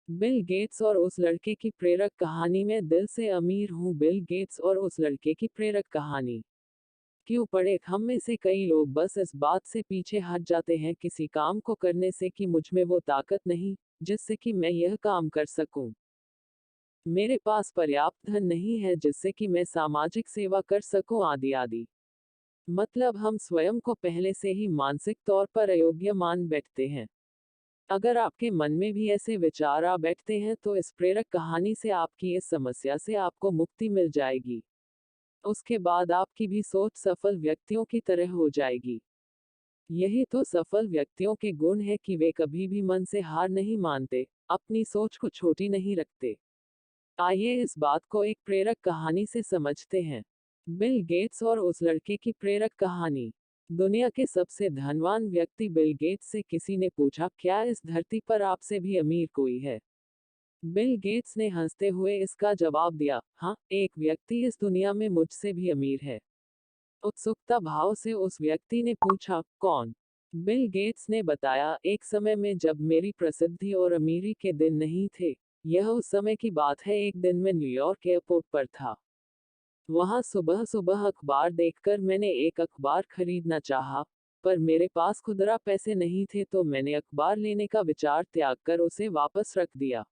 Bill Gates और उस लड़के की प्रेरक कहानी। में दिल से अमीर हूँ। बिल गेट्स और उस लड़के की प्रेरक कहानी क्यों पढ़े। हम में से कई लोग बस इस बात से पीछे हट जाते हैं किसी काम को करने से कि मुझ में वो ताकत नहीं जिससे कि मैं यह काम कर सकूं। मेरे पास पर्याप्त धन नहीं है जिससे कि मैं सामाजिक सेवा कर सकूं, आदि आदि। मतलब हम स्वयं को पहले से ही मानसिक तौर पर अयोग्य मान बैठते हैं। अगर आपके मन में भी ऐसे विचार आ बैठते हैं तो इस प्रेरक कहानी से आपकी इस समस्या से आपको मुक्ति मिल जाएगी। उसके बाद आपकी भी सोच सफल व्यक्तियों की तरह हो जाएगी। यही तो सफल व्यक्तियों के गुण है कि वे कभी भी मन से हार नहीं मानते, अपनी सोच को छोटी नहीं रखते। आइए इस बात को एक प्रेरक कहानी से समझते हैं। बिल गेट्स और उस लड़के की प्रेरक कहानी। दुनिया के सबसे धनवान व्यक्ति बिल गेट्स से किसी ने पूछा, क्या इस धरती पर आपसे भी अमीर कोई है। बिल गेट्स ने हंसते हुए इसका जवाब दिया, हाँ, एक व्यक्ति इस दुनिया में मुझसे भी अमीर है। उत्सुकता भाव से उस व्यक्ति ने पूछा, कौन। बिल गेट्स ने बताया, एक समय में जब मेरी प्रसिद्धि और अमीरी के दिन नहीं थे। यह उस समय की बात है। एक दिन मैं न्यूयॉर्क एयरपोर्ट पर था। वहां सुबह सुबह अखबार देखकर मैंने एक अखबार खरीदना चाहा, पर मेरे पास खुदरा पैसे नहीं थे तो मैंने अखबार लेने का विचार त्याग कर उसे वापस रख दिया।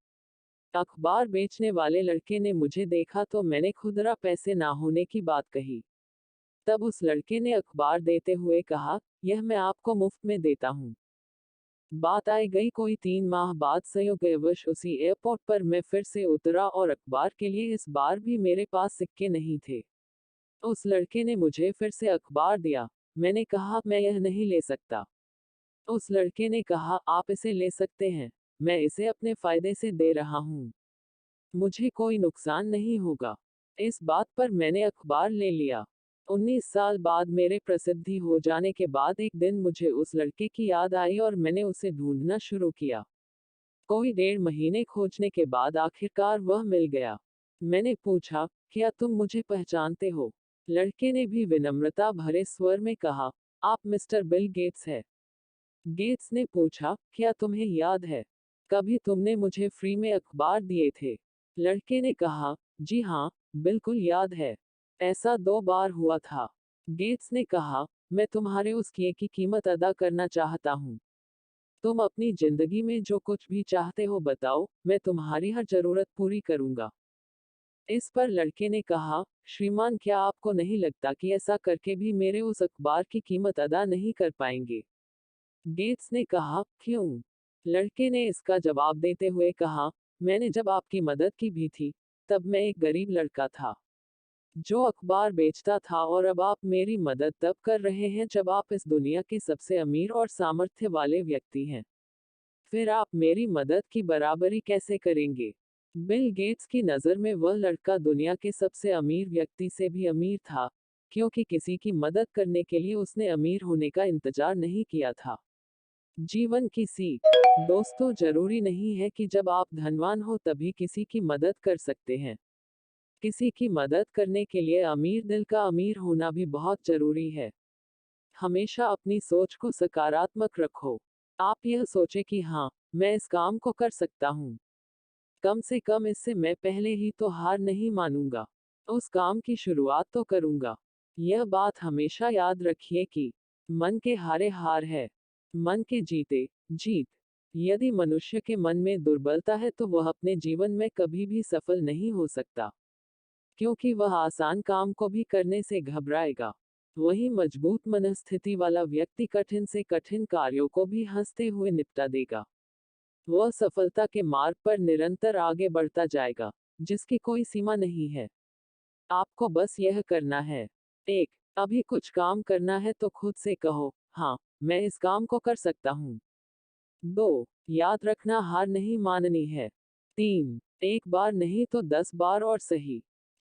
अखबार बेचने वाले लड़के ने मुझे देखा तो मैंने खुदरा पैसे ना होने की बात कही। तब उस लड़के ने अखबार देते हुए कहा, यह मैं आपको मुफ्त में देता हूँ। बात आई गई कोई 3 माह बाद संयोगवश उसी एयरपोर्ट पर मैं फिर से उतरा और अखबार के लिए इस बार भी मेरे पास सिक्के नहीं थे। उस लड़के ने मुझे फिर से अखबार दिया। मैंने कहा, मैं यह नहीं ले सकता। उस लड़के ने कहा, आप इसे ले सकते हैं। मैं इसे अपने फायदे से दे रहा हूँ। मुझे कोई नुकसान नहीं होगा। इस बात पर मैंने अखबार ले लिया। 19 साल बाद मेरे प्रसिद्धि हो जाने के बाद एक दिन मुझे उस लड़के की याद आई और मैंने उसे ढूंढना शुरू किया। कोई 1.5 महीने खोजने के बाद आखिरकार वह मिल गया। मैंने पूछा, क्या तुम मुझे पहचानते हो। लड़के ने भी विनम्रता भरे स्वर में कहा, आप मिस्टर बिल गेट्स हैं। गेट्स ने पूछा, क्या तुम्हें याद है, कभी तुमने मुझे फ्री में अखबार दिए थे। लड़के ने कहा, जी हाँ, बिल्कुल याद है। ऐसा 2 बार हुआ था। गेट्स ने कहा, मैं तुम्हारे उस किए की कीमत अदा करना चाहता हूँ। तुम अपनी जिंदगी में जो कुछ भी चाहते हो बताओ, मैं तुम्हारी हर जरूरत पूरी करूंगा। इस पर लड़के ने कहा, श्रीमान, क्या आपको नहीं लगता कि ऐसा करके भी मेरे उस अखबार की कीमत अदा नहीं कर पाएंगे। गेट्स ने कहा, क्यों। लड़के ने इसका जवाब देते हुए कहा, मैंने जब आपकी मदद की भी थी, तब मैं एक गरीब लड़का था जो अखबार बेचता था, और अब आप मेरी मदद तब कर रहे हैं जब आप इस दुनिया के सबसे अमीर और सामर्थ्य वाले व्यक्ति हैं। फिर आप मेरी मदद की बराबरी कैसे करेंगे। बिल गेट्स की नज़र में वह लड़का दुनिया के सबसे अमीर व्यक्ति से भी अमीर था, क्योंकि किसी की मदद करने के लिए उसने अमीर होने का इंतजार नहीं किया था। जीवन की सीख। दोस्तों, जरूरी नहीं है कि जब आप धनवान हो तभी किसी की मदद कर सकते हैं। किसी की मदद करने के लिए अमीर दिल का अमीर होना भी बहुत जरूरी है। हमेशा अपनी सोच को सकारात्मक रखो। आप यह सोचे कि हाँ, मैं इस काम को कर सकता हूँ। कम से कम इससे मैं पहले ही तो हार नहीं मानूंगा। उस काम की शुरुआत तो करूंगा। यह बात हमेशा याद रखिए कि मन के हारे हार है, मन के जीते जीत। यदि मनुष्य के मन में दुर्बलता है तो वह अपने जीवन में कभी भी सफल नहीं हो सकता, क्योंकि वह आसान काम को भी करने से घबराएगा। वही मजबूत मनस्थिति वाला व्यक्ति कठिन से कठिन कार्यों को भी हंसते हुए निपटा देगा। वह सफलता के मार्ग पर निरंतर आगे बढ़ता जाएगा, जिसकी कोई सीमा नहीं है। आपको बस यह करना है। 1. अभी कुछ काम करना है तो खुद से कहो, हाँ, मैं इस काम को कर सकता हूँ। 2. याद रखना, हार नहीं माननी है। 3. एक बार नहीं तो 10 बार और सही।